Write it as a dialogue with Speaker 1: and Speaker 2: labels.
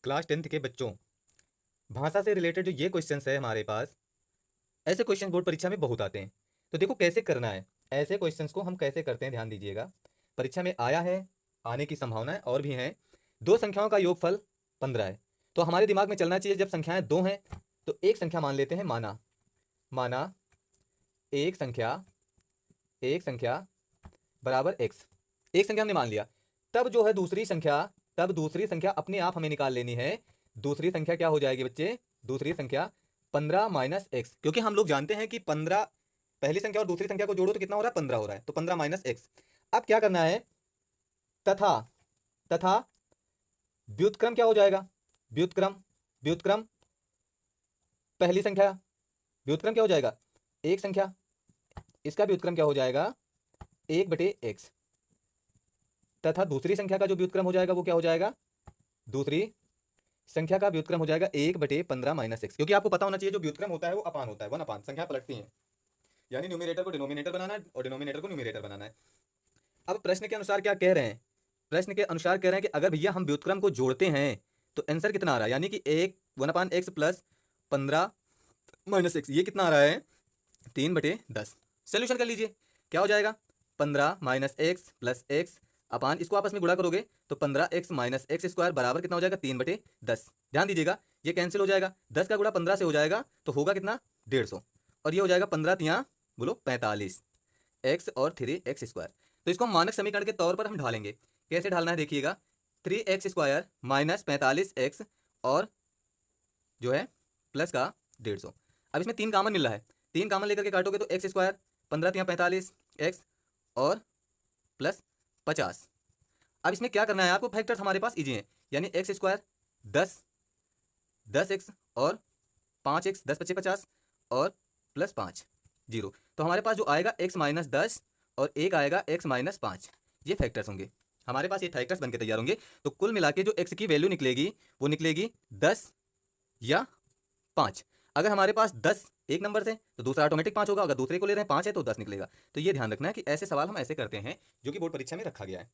Speaker 1: Class 10th के बच्चों, भाषा से रिलेटेड जो ये क्वेश्चंस है हमारे पास, ऐसे क्वेश्चन बोर्ड परीक्षा में बहुत आते हैं। तो देखो कैसे करना है, ऐसे क्वेश्चंस को हम कैसे करते हैं, ध्यान दीजिएगा। परीक्षा में आया है, आने की संभावना है और भी है। दो संख्याओं का योगफल 15 है। तो हमारे दिमाग में चलना चाहिए, जब संख्याएं दो हैं तो एक संख्या मान लेते हैं, माना माना एक संख्या बराबर एक्स। एक संख्या हमने मान लिया। तब जो है दूसरी संख्या अपने आप हमें निकाल लेनी है। दूसरी संख्या क्या हो जाएगी बच्चे? दूसरी संख्या 15 माइनस एक्स, क्योंकि हम लोग जानते हैं कि 15 पहली संख्या और दूसरी संख्या को जोड़ो तो कितना हो रहा है? 15 हो रहा है। तो 15 माइनस एक्स। अब क्या करना है? तथा तथा व्युत्क्रम क्या हो जाएगा? व्युत्क्रम पहली संख्या, व्युत्क्रम क्या हो जाएगा? एक संख्या, इसका व्युत्क्रम क्या हो जाएगा? 1/x। तथा दूसरी संख्या का जो व्युत्क्रम हो जाएगा वो क्या हो जाएगा? दूसरी संख्या का व्युत्क्रम हो जाएगा 1/15 माइनस एक्स। क्योंकि आपको पता होना चाहिए जो व्युत्क्रम होता है वो अपान होता है, वन अपान, संख्या पलटती है। यानी न्यूमिनेटर को डिनोमिनेटर बनाना है और डिनोमिनेटर को न्यूमिनेटर बनाना है। अब प्रश्न के अनुसार क्या कह रहे हैं? प्रश्न के अनुसार कह रहे हैं कि अगर भैया हम व्युत्क्रम को जोड़ते हैं तो आंसर कितना आ रहा है? यानी कि एक 1/x प्लस 15 माइनस एक्स, ये कितना आ रहा है? 3/10। सोल्यूशन कर लीजिए, क्या हो जाएगा? 15 माइनस एक्स प्लस एक्स अपान, इसको आपस में गुणा करोगे तो 15x माइनस एक्स स्क्वायर बराबर कितना हो जाएगा? 3/10। ध्यान दीजिएगा, ये कैंसिल हो जाएगा। 10 का गुणा 15 से हो जाएगा तो होगा कितना? 150। और ये हो जाएगा 15 तिया बोलो 45, एक्स और 3x स्क्वायर। तो इसको हम मानक समीकरण के तौर पर हम ढालेंगे। कैसे ढालना है देखिएगा, 3x स्क्वायर माइनस 45x और जो है प्लस का 150। अब इसमें 3 कॉमन मिल रहा है, 3 कॉमन लेकर के काटोगे तो एक्स स्क्वायर 15 तिया 45 एक्स और प्लस 50। अब इसमें क्या करना है आपको? फैक्टर्स हमारे पास इजी हैं, यानी एक्स स्क्वायर 10x और 5x, 10×5 = 50 और प्लस 5 जीरो। तो हमारे पास जो आएगा x माइनस 10 और एक आएगा x माइनस 5। ये फैक्टर्स होंगे हमारे पास, ये फैक्टर्स बनके तैयार होंगे। तो कुल मिला के जो x की वैल्यू निकलेगी वो निकलेगी 10 या 5। अगर हमारे पास 10 एक नंबर से तो दूसरा ऑटोमेटिक 5 होगा, अगर दूसरे को ले रहे हैं 5 है तो 10 निकलेगा। तो ये ध्यान रखना है कि ऐसे सवाल हम ऐसे करते हैं जो कि बोर्ड परीक्षा में रखा गया है।